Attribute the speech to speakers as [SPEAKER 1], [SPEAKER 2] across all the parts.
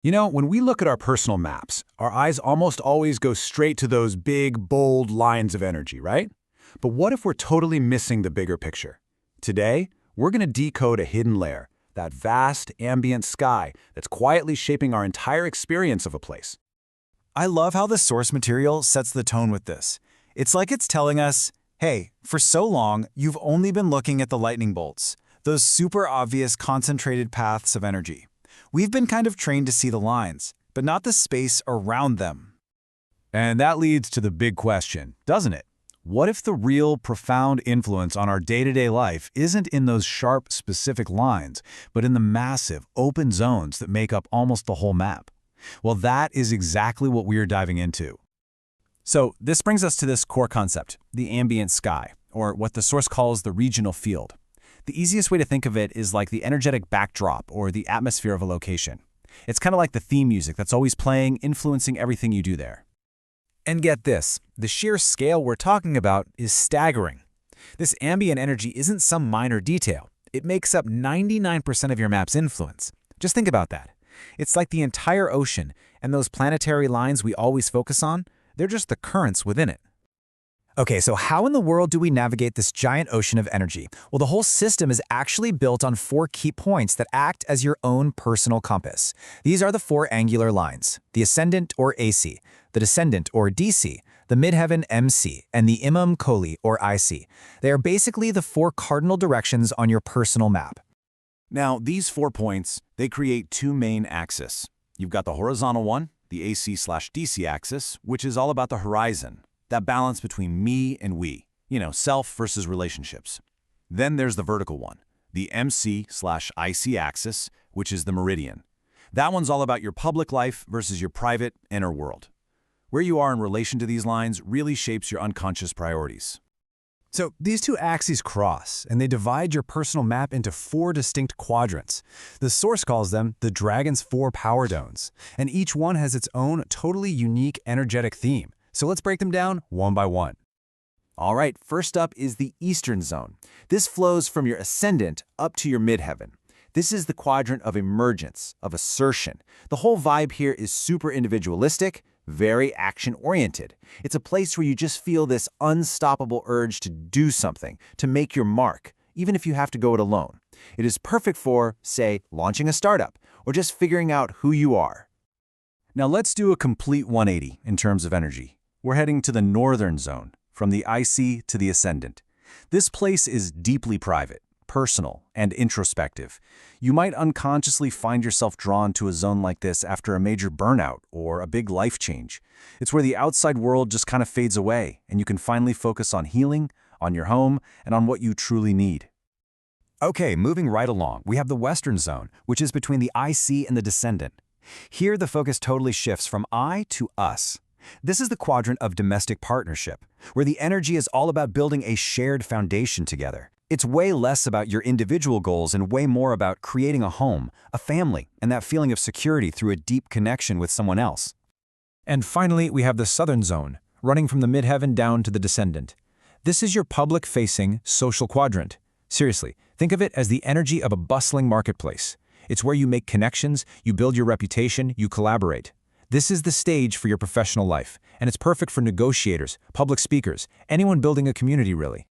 [SPEAKER 1] You know, when we look at our personal maps, our eyes almost always go straight to those big, bold lines of energy, right? But what if we're totally missing the bigger picture? Today, we're going to decode a hidden layer, that vast, ambient sky that's quietly shaping our entire experience of a place.
[SPEAKER 2] I love how the source material sets the tone with this. It's like it's telling us, hey, for so long, you've only been looking at the lightning bolts, those super obvious concentrated paths of energy. We've been kind of trained to see the lines, but not the space around them.
[SPEAKER 1] And that leads to the big question, doesn't it? What if the real, profound influence on our day-to-day life isn't in those sharp, specific lines, but in the massive, open zones that make up almost the whole map? Well, that is exactly what we are diving into.
[SPEAKER 3] So this brings us to this core concept, the ambient sky, or what the source calls the regional field. The easiest way to think of it is like the energetic backdrop or the atmosphere of a location. It's kind of like the theme music that's always playing, influencing everything you do there.
[SPEAKER 4] And get this, the sheer scale we're talking about is staggering. This ambient energy isn't some minor detail. It makes up 99% of your map's influence. Just think about that. It's like the entire ocean, and those planetary lines we always focus on, they're just the currents within it.
[SPEAKER 2] Okay, so how in the world do we navigate this giant ocean of energy? Well, the whole system is actually built on 4 key points that act as your own personal compass. These are the 4 angular lines, the ascendant or AC, the descendant or DC, the midheaven MC, and the Imam Kohli or IC. They are basically the 4 cardinal directions on your personal map.
[SPEAKER 1] Now, these 4 points, they create 2 main axes. You've got the horizontal one, the AC/DC axis, which is all about the horizon, that balance between me and we, self versus relationships. Then there's the vertical one, the MC/IC axis, which is the meridian. That one's all about your public life versus your private, inner world. Where you are in relation to these lines really shapes your unconscious priorities.
[SPEAKER 2] So these 2 axes cross, and they divide your personal map into 4 distinct quadrants. The source calls them the Dragon's 4 power zones, and each one has its own totally unique energetic theme. So let's break them down one by one.
[SPEAKER 1] All right, first up is the Eastern Zone. This flows from your ascendant up to your midheaven. This is the quadrant of emergence, of assertion. The whole vibe here is super individualistic, very action-oriented. It's a place where you just feel this unstoppable urge to do something, to make your mark, even if you have to go it alone. It is perfect for, say, launching a startup, or just figuring out who you are. Now let's do a complete 180 in terms of energy. We're heading to the Northern Zone, from the IC to the Ascendant. This place is deeply private, personal, and introspective. You might unconsciously find yourself drawn to a zone like this after a major burnout or a big life change. It's where the outside world just kind of fades away, and you can finally focus on healing, on your home, and on what you truly need.
[SPEAKER 2] Okay, moving right along, we have the Western Zone, which is between the IC and the Descendant. Here, the focus totally shifts from I to us. This is the quadrant of domestic partnership, where the energy is all about building a shared foundation together. It's way less about your individual goals and way more about creating a home, a family, and that feeling of security through a deep connection with someone else.
[SPEAKER 4] And finally, we have the Southern Zone, running from the midheaven down to the Descendant. This is your public-facing social quadrant. Seriously, think of it as the energy of a bustling marketplace. It's where you make connections, you build your reputation, you collaborate. This is the stage for your professional life, and it's perfect for negotiators, public speakers, anyone building a community, really.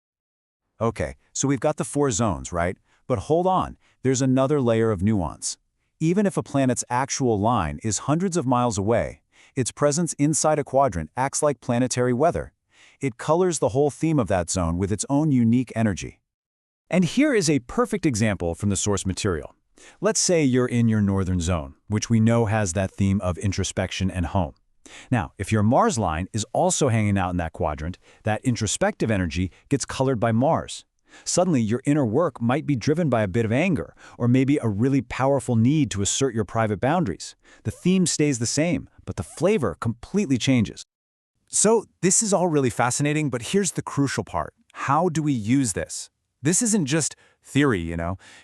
[SPEAKER 1] Okay, so we've got the 4 zones, right? But hold on, there's another layer of nuance. Even if a planet's actual line is hundreds of miles away, its presence inside a quadrant acts like planetary weather. It colors the whole theme of that zone with its own unique energy. And here is a perfect example from the source material. Let's say you're in your Northern Zone, which we know has that theme of introspection and home. Now, if your Mars line is also hanging out in that quadrant, that introspective energy gets colored by Mars. Suddenly, your inner work might be driven by a bit of anger, or maybe a really powerful need to assert your private boundaries. The theme stays the same, but the flavor completely changes. So, this is all really fascinating, but here's the crucial part. How do we use this? This isn't just theory,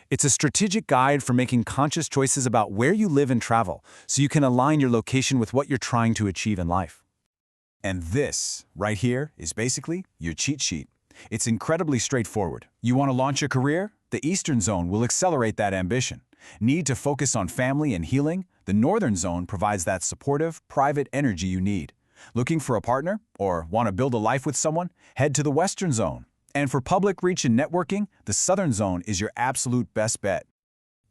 [SPEAKER 1] It's a strategic guide for making conscious choices about where you live and travel, so you can align your location with what you're trying to achieve in life. And this, right here, is basically your cheat sheet. It's incredibly straightforward. You want to launch a career? The Eastern Zone will accelerate that ambition. Need to focus on family and healing?
[SPEAKER 3] The northern zone provides that supportive, private energy you need. Looking for a partner or want to build a life with someone? Head to the western zone. And for public reach and networking, the southern zone is your absolute best bet.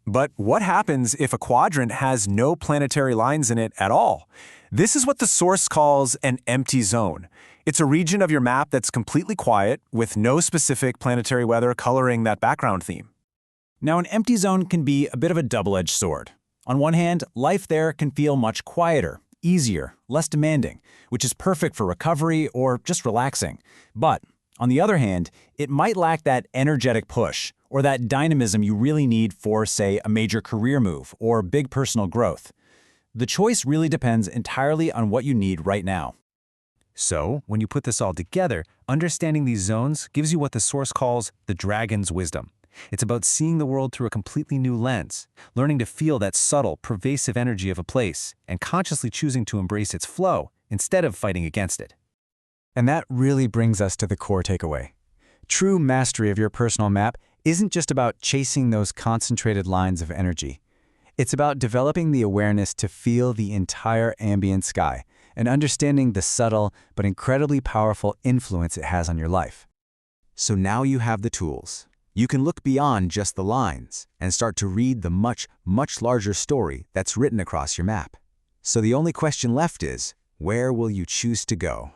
[SPEAKER 4] But what happens if a quadrant has no planetary lines in it at all? This is what the source calls an empty zone. It's a region of your map that's completely quiet, with no specific planetary weather coloring that background theme.
[SPEAKER 3] Now, an empty zone can be a bit of a double-edged sword. On one hand, life there can feel much quieter, easier, less demanding, which is perfect for recovery or just relaxing. But on the other hand, it might lack that energetic push or that dynamism you really need for, say, a major career move or big personal growth. The choice really depends entirely on what you need right now.
[SPEAKER 4] So, when you put this all together, understanding these zones gives you what the source calls the dragon's wisdom. It's about seeing the world through a completely new lens, learning to feel that subtle, pervasive energy of a place, and consciously choosing to embrace its flow instead of fighting against it.
[SPEAKER 2] And that really brings us to the core takeaway. True mastery of your personal map isn't just about chasing those concentrated lines of energy. It's about developing the awareness to feel the entire ambient sky and understanding the subtle but incredibly powerful influence it has on your life. So now you have the tools. You can look beyond just the lines and start to read the much, much larger story that's written across your map. So the only question left is, where will you choose to go?